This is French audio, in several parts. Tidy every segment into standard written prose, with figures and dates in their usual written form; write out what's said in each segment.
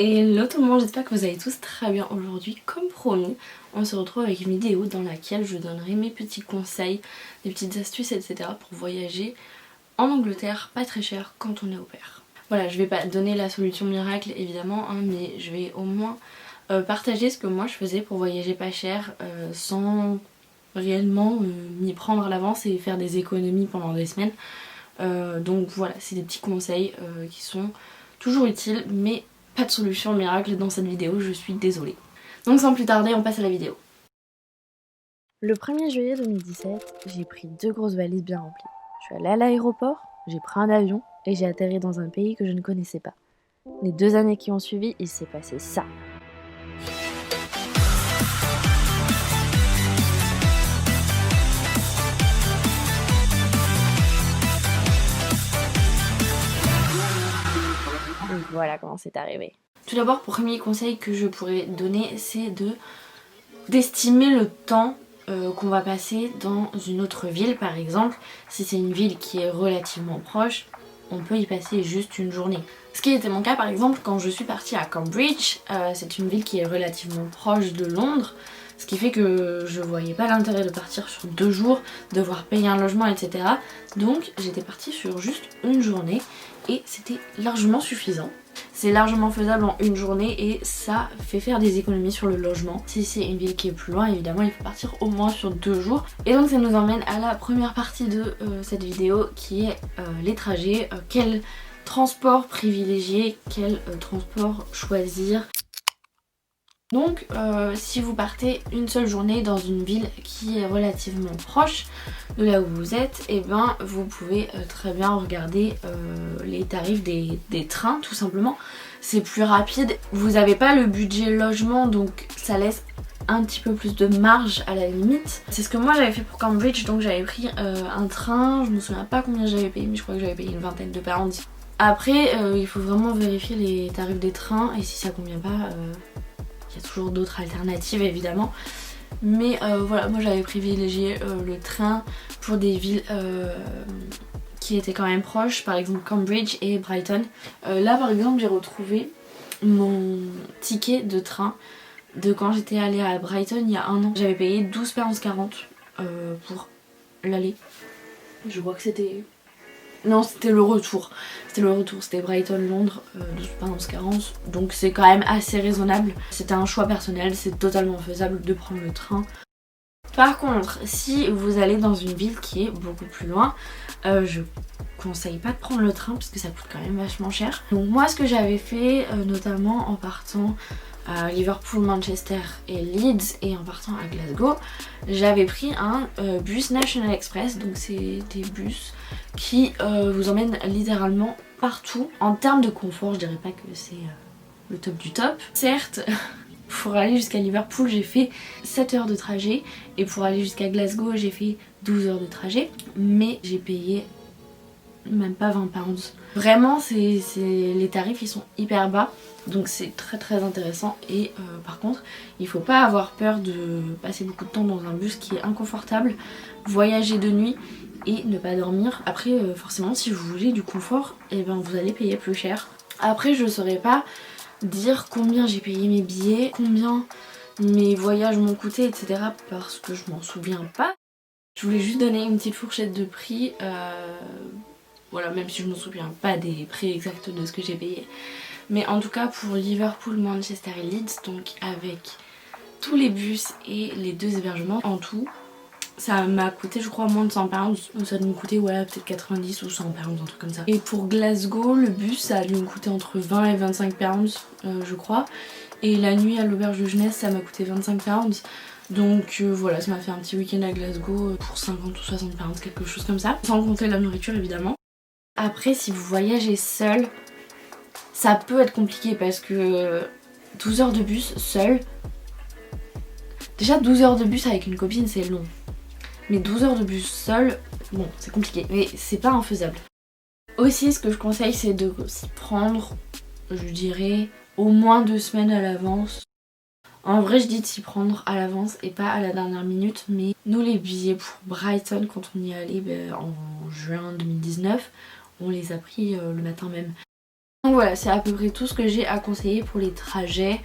Hello tout le monde, j'espère que vous allez tous très bien aujourd'hui. Comme promis, on se retrouve avec une vidéo dans laquelle je donnerai mes petits conseils, des petites astuces, etc. pour voyager en Angleterre, pas très cher quand on est au pair. Voilà, je vais pas donner la solution miracle évidemment, hein, mais je vais au moins partager ce que moi je faisais pour voyager pas cher sans réellement m'y prendre à l'avance et faire des économies pendant des semaines. Donc voilà, c'est des petits conseils qui sont toujours utiles, mais pas de solution miracle dans cette vidéo, je suis désolée. Donc sans plus tarder, on passe à la vidéo. Le 1er juillet 2017, j'ai pris 2 grosses valises bien remplies. Je suis allée à l'aéroport, j'ai pris un avion et j'ai atterri dans un pays que je ne connaissais pas. Les 2 années qui ont suivi, il s'est passé ça. Et voilà comment c'est arrivé. Tout d'abord, premier conseil que je pourrais donner, c'est d'estimer le temps qu'on va passer dans une autre ville. Par exemple, si c'est une ville qui est relativement proche, on peut y passer juste une journée. Ce qui était mon cas par exemple quand je suis partie à Cambridge, c'est une ville qui est relativement proche de Londres, ce qui fait que je voyais pas l'intérêt de partir sur 2 jours, devoir payer un logement, etc. Donc j'étais partie sur juste une journée et c'était largement suffisant. C'est largement faisable en une journée et ça fait faire des économies sur le logement. Si c'est une ville qui est plus loin, évidemment, il faut partir au moins sur 2 jours. Et donc ça nous emmène à la première partie de cette vidéo qui est les trajets. Quel transport privilégier, quel transport choisir. Donc si vous partez une seule journée dans une ville qui est relativement proche de là où vous êtes, et ben vous pouvez très bien regarder les tarifs des trains tout simplement. C'est plus rapide, vous n'avez pas le budget logement donc ça laisse un petit peu plus de marge à la limite. C'est ce que moi j'avais fait pour Cambridge, donc j'avais pris un train, je me souviens pas combien j'avais payé mais je crois que j'avais payé une vingtaine de pounds. Après il faut vraiment vérifier les tarifs des trains et si ça convient pas... il y a toujours d'autres alternatives évidemment. Mais voilà, moi j'avais privilégié le train pour des villes qui étaient quand même proches, par exemple Cambridge et Brighton. Là par exemple j'ai retrouvé mon ticket de train de quand j'étais allée à Brighton il y a un an. J'avais payé 12,40 € pour l'aller. Je crois que c'était... Non, c'était le retour. C'était Brighton-Londres, 12,40 €. Donc c'est quand même assez raisonnable. C'était un choix personnel, c'est totalement faisable de prendre le train. Par contre, si vous allez dans une ville qui est beaucoup plus loin, je conseille pas de prendre le train parce que ça coûte quand même vachement cher. Donc moi ce que j'avais fait, notamment en partant à Liverpool, Manchester et Leeds et en partant à Glasgow, j'avais pris un bus National Express, donc c'est des bus qui vous emmènent littéralement partout. En termes de confort, je dirais pas que c'est le top du top. Certes, pour aller jusqu'à Liverpool j'ai fait 7 heures de trajet et pour aller jusqu'à Glasgow j'ai fait 12 heures de trajet, mais j'ai payé même pas 20 pounds. Vraiment les tarifs ils sont hyper bas, donc c'est très très intéressant. Et par contre il faut pas avoir peur de passer beaucoup de temps dans un bus qui est inconfortable, voyager de nuit et ne pas dormir. Après forcément si vous voulez du confort, et ben vous allez payer plus cher. Après je saurais pas dire combien j'ai payé mes billets, combien mes voyages m'ont coûté, etc. parce que je m'en souviens pas. Je voulais juste donner une petite fourchette de prix, voilà, même si je me souviens pas des prix exacts de ce que j'ai payé. Mais en tout cas pour Liverpool, Manchester et Leeds, donc avec tous les bus et les 2 hébergements en tout, ça m'a coûté je crois moins de 100 pounds. Ça a dû me coûter ouais, peut-être 90 ou 100 pounds, un truc comme ça. Et pour Glasgow, le bus ça a dû me coûter entre 20 et 25 pounds je crois. Et la nuit à l'auberge de jeunesse ça m'a coûté 25 pounds. Donc voilà, ça m'a fait un petit week-end à Glasgow pour 50 ou 60 pounds, quelque chose comme ça. Sans compter la nourriture évidemment. Après si vous voyagez seul, ça peut être compliqué parce que 12 heures de bus seul... Déjà 12 heures de bus avec une copine c'est long. Mais 12 heures de bus seul, bon c'est compliqué, mais c'est pas infaisable. Aussi ce que je conseille c'est de s'y prendre, je dirais, au moins 2 semaines à l'avance. En vrai je dis de s'y prendre à l'avance et pas à la dernière minute, mais nous les billets pour Brighton quand on y est allé en juin 2019, on les a pris le matin même. Donc voilà, c'est à peu près tout ce que j'ai à conseiller pour les trajets.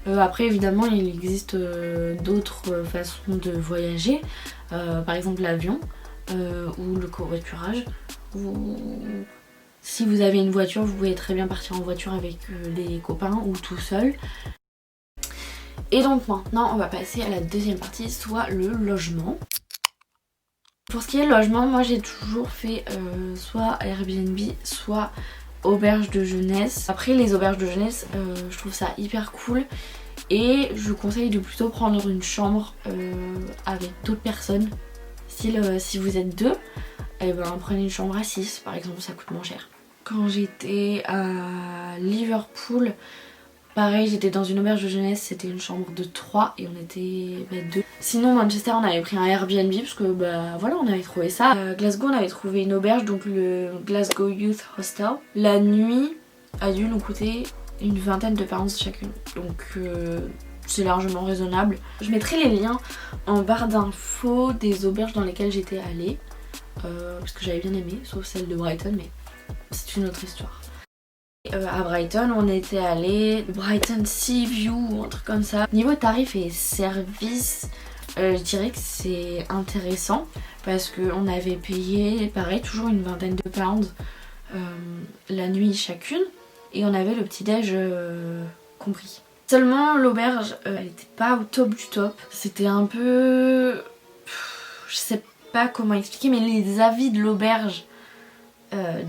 Après évidemment il existe d'autres façons de voyager, par exemple l'avion ou le covoiturage. Si vous avez une voiture, vous pouvez très bien partir en voiture avec des copains ou tout seul. Et donc maintenant on va passer à la deuxième partie, soit le logement. Pour ce qui est logement, moi j'ai toujours fait soit Airbnb, soit auberge de jeunesse. Après les auberges de jeunesse, je trouve ça hyper cool. Et je conseille de plutôt prendre une chambre avec d'autres personnes. Si vous êtes deux, eh ben, prenez une chambre à 6 par exemple, ça coûte moins cher. Quand j'étais à Liverpool, pareil, j'étais dans une auberge de jeunesse, c'était une chambre de 3 et on était deux. Sinon Manchester on avait pris un Airbnb parce que bah voilà, on avait trouvé ça. À Glasgow on avait trouvé une auberge, donc le Glasgow Youth Hostel. La nuit a dû nous coûter une vingtaine de pounds chacune, donc c'est largement raisonnable. Je mettrai les liens en barre d'infos des auberges dans lesquelles j'étais allée, parce que j'avais bien aimé, sauf celle de Brighton, mais c'est une autre histoire. À Brighton, on était allé Brighton Sea View ou un truc comme ça. Niveau tarif et service, je dirais que c'est intéressant parce qu'on avait payé, pareil, toujours une vingtaine de pounds la nuit chacune et on avait le petit-déj compris. Seulement l'auberge, elle était pas au top du top. C'était un peu... je sais pas comment expliquer, mais les avis de l'auberge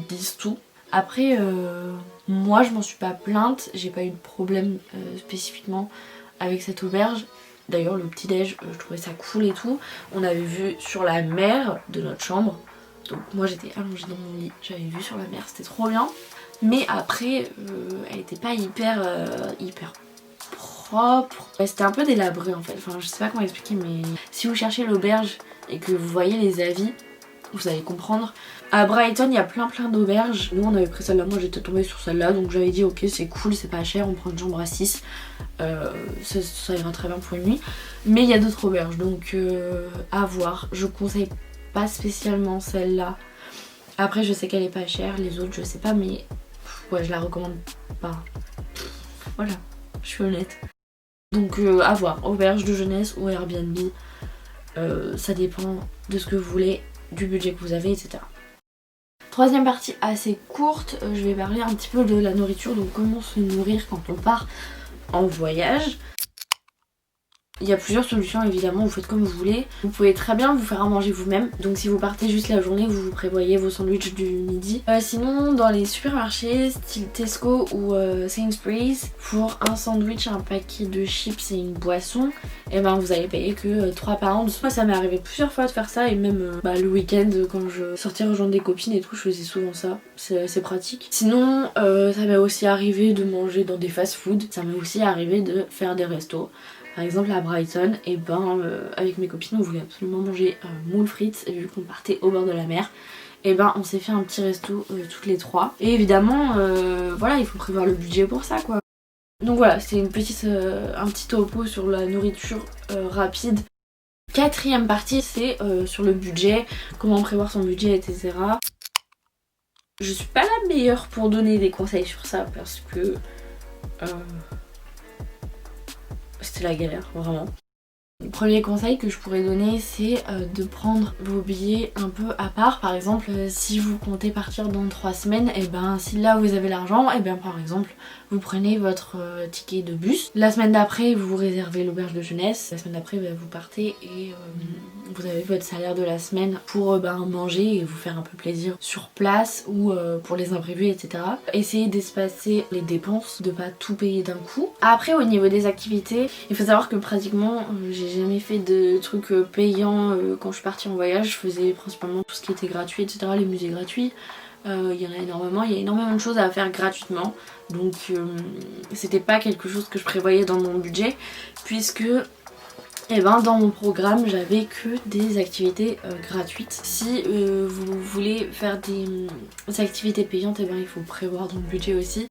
disent tout. Après, moi je m'en suis pas plainte, j'ai pas eu de problème spécifiquement avec cette auberge. D'ailleurs le petit déj, je trouvais ça cool et tout. On avait vu sur la mer de notre chambre. Donc moi j'étais allongée dans mon lit, j'avais vu sur la mer, c'était trop bien. Mais après, elle était pas hyper propre. C'était un peu délabré en fait, enfin je sais pas comment expliquer, mais si vous cherchez l'auberge et que vous voyez les avis, vous allez comprendre. À Brighton, il y a plein d'auberges. Nous, on avait pris celle-là. Moi, j'étais tombée sur celle-là. Donc, j'avais dit, ok, c'est cool, c'est pas cher. On prend une chambre à 6. Ça ira très bien pour une nuit. Mais il y a d'autres auberges. Donc, à voir. Je conseille pas spécialement celle-là. Après, je sais qu'elle est pas chère. Les autres, je sais pas. Mais ouais, je la recommande pas. Voilà, je suis honnête. Donc, à voir. Auberge de jeunesse ou Airbnb. Ça dépend de ce que vous voulez, du budget que vous avez, etc. Troisième partie assez courte, je vais parler un petit peu de la nourriture, donc comment se nourrir quand on part en voyage. Il y a plusieurs solutions évidemment, vous faites comme vous voulez. Vous pouvez très bien vous faire à manger vous-même. Donc si vous partez juste la journée, vous prévoyez vos sandwichs du midi. Sinon dans les supermarchés style Tesco ou Sainsbury's, pour un sandwich, un paquet de chips et une boisson, et ben vous allez payer que 3 pounds. Moi ça m'est arrivé plusieurs fois de faire ça et même le week-end quand je sortais rejoindre des copines et tout, je faisais souvent ça. C'est assez pratique. Sinon ça m'est aussi arrivé de manger dans des fast-food. Ça m'est aussi arrivé de faire des restos. Par exemple à Brighton, et avec mes copines on voulait absolument manger moules frites et vu qu'on partait au bord de la mer, et on s'est fait un petit resto toutes les trois. Et évidemment voilà, il faut prévoir le budget pour ça quoi. Donc voilà, c'est un petit topo sur la nourriture rapide. Quatrième partie, c'est sur le budget, comment prévoir son budget, etc. Je suis pas la meilleure pour donner des conseils sur ça parce que c'était la galère, vraiment. Le premier conseil que je pourrais donner, c'est de prendre vos billets un peu à part. Par exemple, si vous comptez partir dans 3 semaines, et si là vous avez l'argent, et par exemple, vous prenez votre ticket de bus. La semaine d'après, vous réservez l'auberge de jeunesse. La semaine d'après, vous partez et vous avez votre salaire de la semaine pour manger et vous faire un peu plaisir sur place ou pour les imprévus, etc. Essayez d'espacer les dépenses, de pas tout payer d'un coup. Après, au niveau des activités, il faut savoir que pratiquement, j'ai jamais fait de trucs payants quand je suis partie en voyage. Je faisais principalement tout ce qui était gratuit, etc. Les musées gratuits. Il y en a énormément, il y a énormément de choses à faire gratuitement, donc c'était pas quelque chose que je prévoyais dans mon budget puisque dans mon programme j'avais que des activités gratuites. Si vous voulez faire des activités payantes, il faut prévoir dans le budget aussi.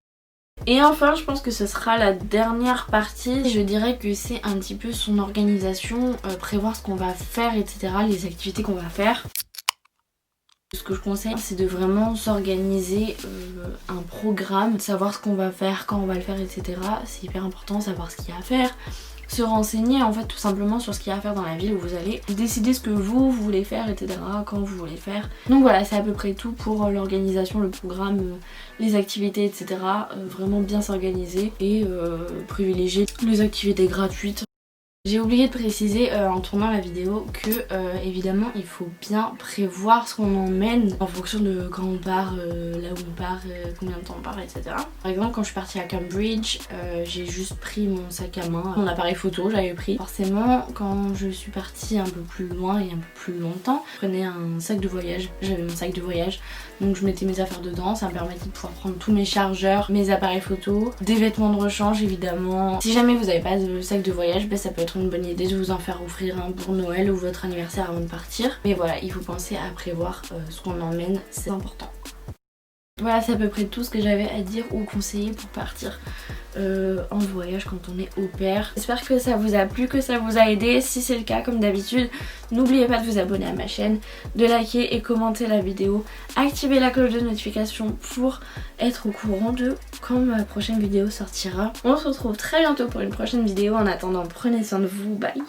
Et enfin je pense que ce sera la dernière partie, je dirais que c'est un petit peu son organisation, prévoir ce qu'on va faire, etc., les activités qu'on va faire. Ce que je conseille, c'est de vraiment s'organiser un programme, savoir ce qu'on va faire, quand on va le faire, etc. C'est hyper important, savoir ce qu'il y a à faire. Se renseigner en fait tout simplement sur ce qu'il y a à faire dans la ville où vous allez, décider ce que vous voulez faire, etc. quand vous voulez faire. Donc voilà, c'est à peu près tout pour l'organisation, le programme, les activités, etc. Vraiment bien s'organiser et privilégier les activités gratuites. J'ai oublié de préciser en tournant la vidéo que évidemment il faut bien prévoir ce qu'on emmène en fonction de quand on part, là où on part, combien de temps on part, etc. Par exemple quand je suis partie à Cambridge, j'ai juste pris mon sac à main, mon appareil photo j'avais pris. Forcément quand je suis partie un peu plus loin et un peu plus longtemps, je prenais un sac de voyage, j'avais mon sac de voyage. Donc je mettais mes affaires dedans, ça me permettait de pouvoir prendre tous mes chargeurs, mes appareils photo, des vêtements de rechange évidemment. Si jamais vous n'avez pas de sac de voyage, ça peut être une bonne idée de vous en faire offrir un pour Noël ou votre anniversaire avant de partir. Mais voilà, il faut penser à prévoir ce qu'on emmène, c'est important. Voilà, c'est à peu près tout ce que j'avais à dire ou conseiller pour partir en voyage quand on est au pair. J'espère que ça vous a plu, que ça vous a aidé. Si c'est le cas, comme d'habitude, n'oubliez pas de vous abonner à ma chaîne, de liker et commenter la vidéo, activer la cloche de notification pour être au courant de quand ma prochaine vidéo sortira. On se retrouve très bientôt pour une prochaine vidéo. En attendant, prenez soin de vous, bye.